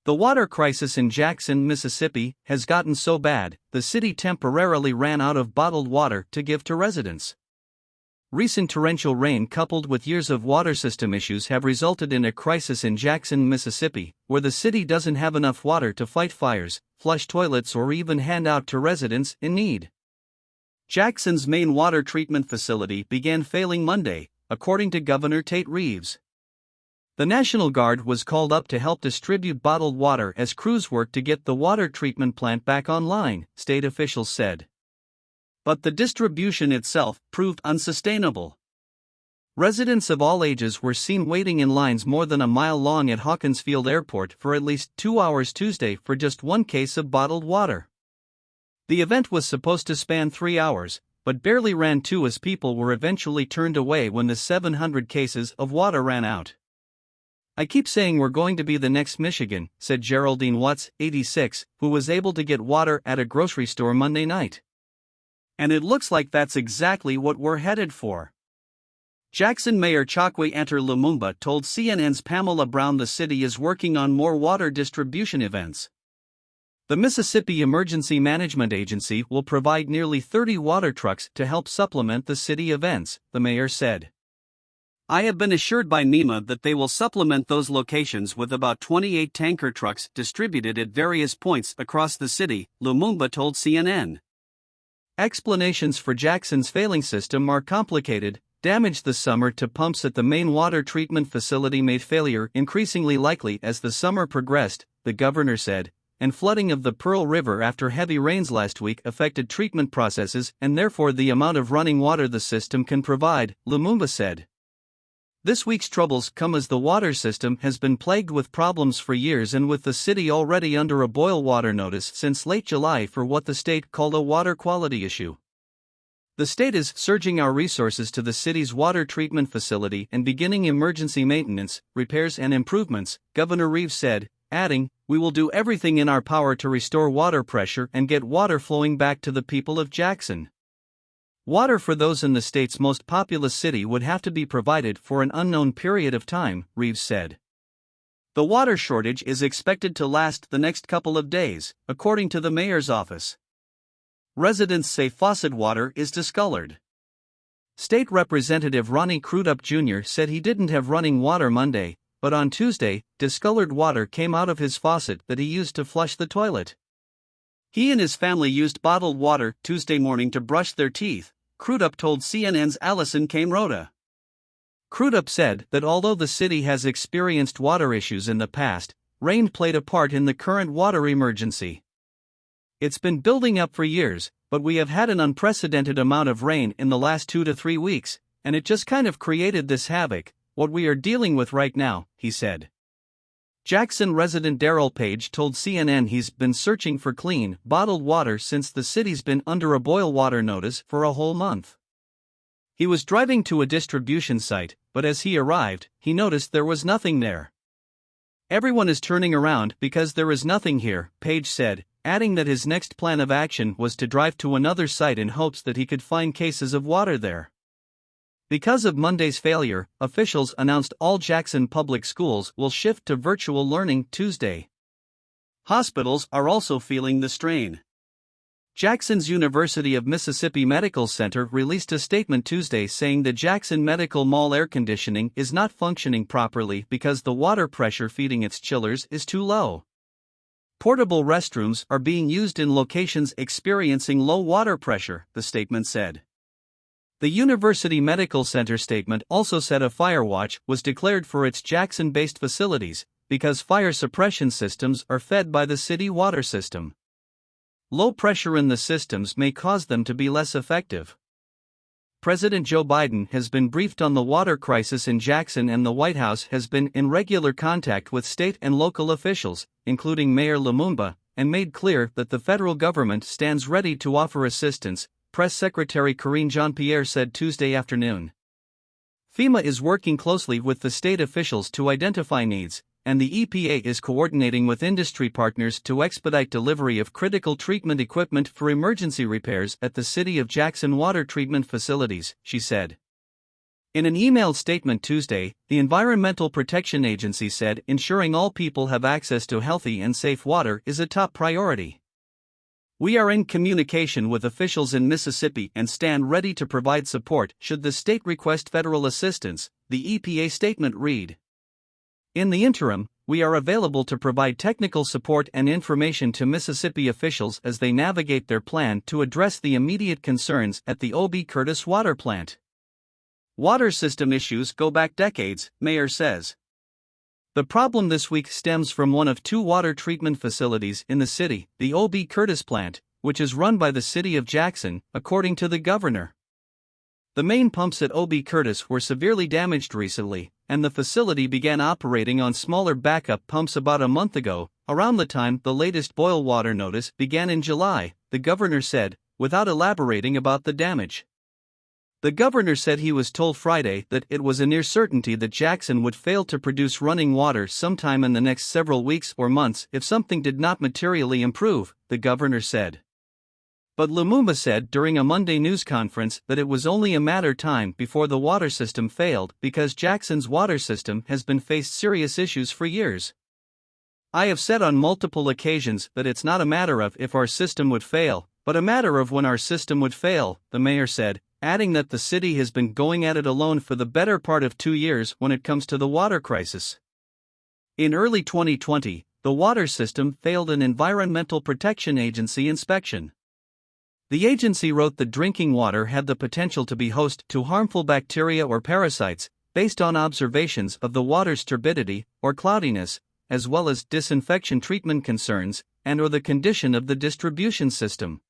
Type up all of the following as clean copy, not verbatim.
The water crisis in Jackson, Mississippi, has gotten so bad, the city temporarily ran out of bottled water to give to residents. Recent torrential rain coupled with years of water system issues have resulted in a crisis in Jackson, Mississippi, where the city doesn't have enough water to fight fires, flush toilets, or even hand out to residents in need. Jackson's main water treatment facility began failing Monday, according to Governor Tate Reeves. The National Guard was called up to help distribute bottled water as crews worked to get the water treatment plant back online, state officials said. But the distribution itself proved unsustainable. Residents of all ages were seen waiting in lines more than a mile long at Hawkins Field Airport for at least 2 hours Tuesday for just one case of bottled water. The event was supposed to span 3 hours, but barely ran 2 as people were eventually turned away when the 700 cases of water ran out. "I keep saying we're going to be the next Michigan," said Geraldine Watts, 86, who was able to get water at a grocery store Monday night. "And it looks like that's exactly what we're headed for." Jackson Mayor Chokwe Enter Lumumba told CNN's Pamela Brown the city is working on more water distribution events. The Mississippi Emergency Management Agency will provide nearly 30 water trucks to help supplement the city events, the mayor said. "I have been assured by NEMA that they will supplement those locations with about 28 tanker trucks distributed at various points across the city," Lumumba told CNN. Explanations for Jackson's failing system are complicated. Damage this summer to pumps at the main water treatment facility made failure increasingly likely as the summer progressed, the governor said, and flooding of the Pearl River after heavy rains last week affected treatment processes and therefore the amount of running water the system can provide, Lumumba said. This week's troubles come as the water system has been plagued with problems for years and with the city already under a boil water notice since late July for what the state called a water quality issue. "The state is surging our resources to the city's water treatment facility and beginning emergency maintenance, repairs and improvements," Governor Reeves said, adding, "We will do everything in our power to restore water pressure and get water flowing back to the people of Jackson." Water for those in the state's most populous city would have to be provided for an unknown period of time, Reeves said. The water shortage is expected to last the next couple of days, according to the mayor's office. Residents say faucet water is discolored. State Representative Ronnie Crudup Jr. said he didn't have running water Monday, but on Tuesday, discolored water came out of his faucet that he used to flush the toilet. He and his family used bottled water Tuesday morning to brush their teeth, Crudup told CNN's Allison Camerota. Crudup said that although the city has experienced water issues in the past, rain played a part in the current water emergency. "It's been building up for years, but we have had an unprecedented amount of rain in the last 2 to 3 weeks, and it just kind of created this havoc, what we are dealing with right now," he said. Jackson resident Darrell Page told CNN he's been searching for clean, bottled water since the city's been under a boil water notice for a whole month. He was driving to a distribution site, but as he arrived, he noticed there was nothing there. "Everyone is turning around because there is nothing here," Page said, adding that his next plan of action was to drive to another site in hopes that he could find cases of water there. Because of Monday's failure, officials announced all Jackson public schools will shift to virtual learning Tuesday. Hospitals are also feeling the strain. Jackson's University of Mississippi Medical Center released a statement Tuesday saying the Jackson Medical Mall air conditioning is not functioning properly because the water pressure feeding its chillers is too low. Portable restrooms are being used in locations experiencing low water pressure, the statement said. The University Medical Center statement also said a fire watch was declared for its Jackson-based facilities, because fire suppression systems are fed by the city water system. Low pressure in the systems may cause them to be less effective. President Joe Biden has been briefed on the water crisis in Jackson, and the White House has been in regular contact with state and local officials, including Mayor Lumumba, and made clear that the federal government stands ready to offer assistance, Press Secretary Karine Jean-Pierre said Tuesday afternoon. FEMA is working closely with the state officials to identify needs, and the EPA is coordinating with industry partners to expedite delivery of critical treatment equipment for emergency repairs at the City of Jackson water treatment facilities, she said. In an emailed statement Tuesday, the Environmental Protection Agency said ensuring all people have access to healthy and safe water is a top priority. We are in communication with officials in Mississippi and stand ready to provide support should the state request federal assistance, the EPA statement read. In the interim, we are available to provide technical support and information to Mississippi officials as they navigate their plan to address the immediate concerns at the O.B. Curtis water plant. Water system issues go back decades, Mayor says. The problem this week stems from one of two water treatment facilities in the city, the O.B. Curtis plant, which is run by the city of Jackson, according to the governor. The main pumps at O.B. Curtis were severely damaged recently, and the facility began operating on smaller backup pumps about a month ago, around the time the latest boil water notice began in July, the governor said, without elaborating about the damage. The governor said he was told Friday that it was a near certainty that Jackson would fail to produce running water sometime in the next several weeks or months if something did not materially improve, the governor said. But Lumumba said during a Monday news conference that it was only a matter of time before the water system failed because Jackson's water system has been faced serious issues for years. I have said on multiple occasions that it's not a matter of if our system would fail, but a matter of when our system would fail, the mayor said, adding that the city has been going at it alone for the better part of 2 years when it comes to the water crisis. In early 2020, the water system failed an Environmental Protection Agency inspection. The agency wrote the drinking water had the potential to be host to harmful bacteria or parasites, based on observations of the water's turbidity or cloudiness, as well as disinfection treatment concerns, and or the condition of the distribution system.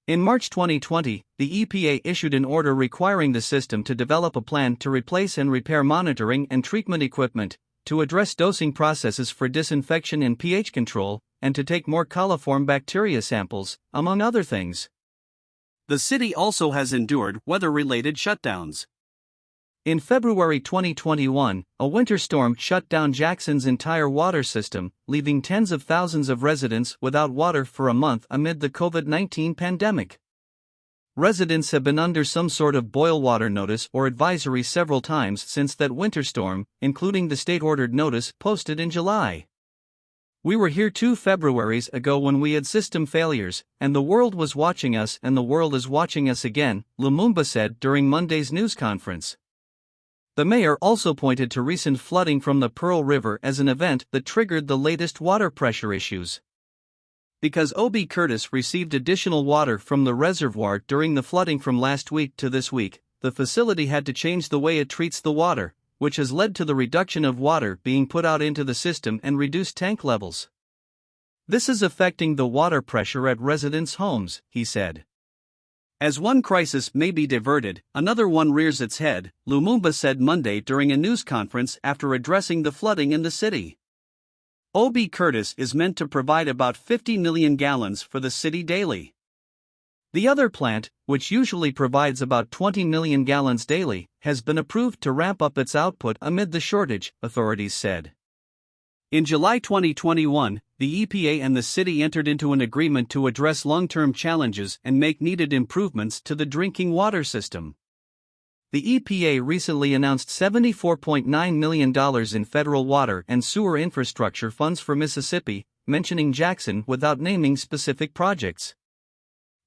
In March 2020, the EPA issued an order requiring the system to develop a plan to replace and repair monitoring and treatment equipment, to address dosing processes for disinfection and pH control, and to take more coliform bacteria samples, among other things. The city also has endured weather-related shutdowns. In February 2021, a winter storm shut down Jackson's entire water system, leaving tens of thousands of residents without water for a month amid the COVID-19 pandemic. Residents have been under some sort of boil water notice or advisory several times since that winter storm, including the state-ordered notice posted in July. We were here 2 Februaries ago when we had system failures, and the world was watching us and the world is watching us again, Lumumba said during Monday's news conference. The mayor also pointed to recent flooding from the Pearl River as an event that triggered the latest water pressure issues. Because O.B. Curtis received additional water from the reservoir during the flooding from last week to this week, the facility had to change the way it treats the water, which has led to the reduction of water being put out into the system and reduced tank levels. This is affecting the water pressure at residents' homes, he said. As one crisis may be diverted, another one rears its head, Lumumba said Monday during a news conference after addressing the flooding in the city. O.B. Curtis is meant to provide about 50 million gallons for the city daily. The other plant, which usually provides about 20 million gallons daily, has been approved to ramp up its output amid the shortage, authorities said. In July 2021, the EPA and the city entered into an agreement to address long-term challenges and make needed improvements to the drinking water system. The EPA recently announced $74.9 million in federal water and sewer infrastructure funds for Mississippi, mentioning Jackson without naming specific projects.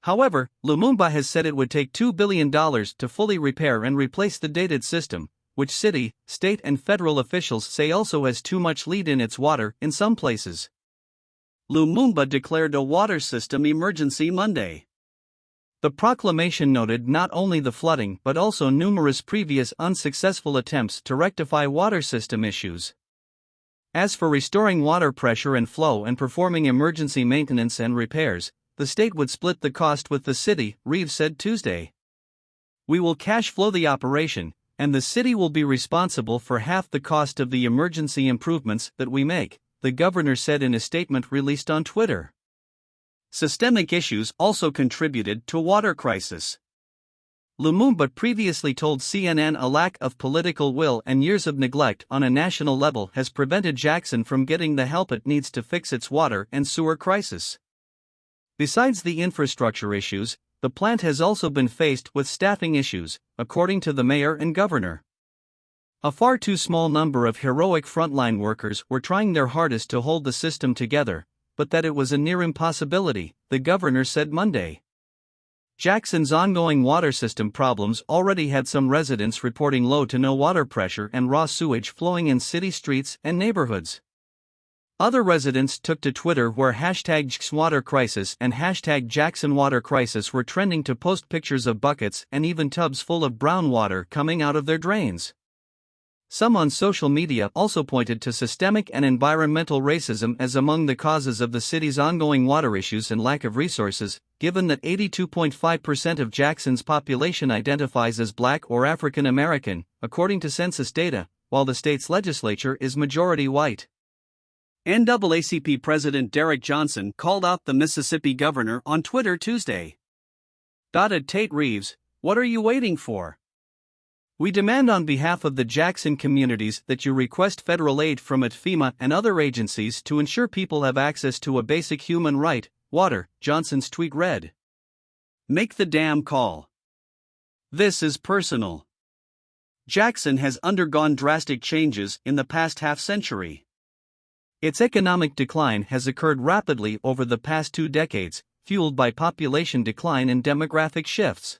However, Lumumba has said it would take $2 billion to fully repair and replace the dated system, which city, state and federal officials say also has too much lead in its water in some places. Lumumba declared a water system emergency Monday. The proclamation noted not only the flooding but also numerous previous unsuccessful attempts to rectify water system issues. As for restoring water pressure and flow and performing emergency maintenance and repairs, the state would split the cost with the city, Reeves said Tuesday. We will cash flow the operation, and the city will be responsible for half the cost of the emergency improvements that we make, the governor said in a statement released on Twitter. Systemic issues also contributed to water crisis. Lumumba previously told CNN a lack of political will and years of neglect on a national level has prevented Jackson from getting the help it needs to fix its water and sewer crisis. Besides the infrastructure issues, the plant has also been faced with staffing issues, according to the mayor and governor. A far too small number of heroic frontline workers were trying their hardest to hold the system together, but that it was a near impossibility, the governor said Monday. Jackson's ongoing water system problems already had some residents reporting low to no water pressure and raw sewage flowing in city streets and neighborhoods. Other residents took to Twitter where #JacksonWaterCrisis and #JacksonWaterCrisis were trending to post pictures of buckets and even tubs full of brown water coming out of their drains. Some on social media also pointed to systemic and environmental racism as among the causes of the city's ongoing water issues and lack of resources, given that 82.5% of Jackson's population identifies as Black or African American, according to census data, while the state's legislature is majority white. NAACP President Derek Johnson called out the Mississippi governor on Twitter Tuesday. Tate Reeves, what are you waiting for? We demand on behalf of the Jackson communities that you request federal aid from FEMA and other agencies to ensure people have access to a basic human right, water, Johnson's tweet read. Make the damn call. This is personal. Jackson has undergone drastic changes in the past half-century. Its economic decline has occurred rapidly over the past 2 decades, fueled by population decline and demographic shifts.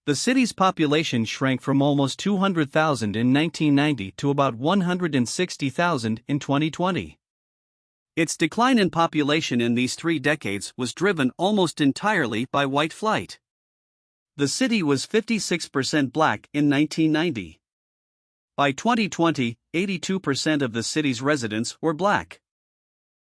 The city's population shrank from almost 200,000 in 1990 to about 160,000 in 2020. Its decline in population in these 3 decades was driven almost entirely by white flight. The city was 56% Black in 1990. By 2020, 82% of the city's residents were Black.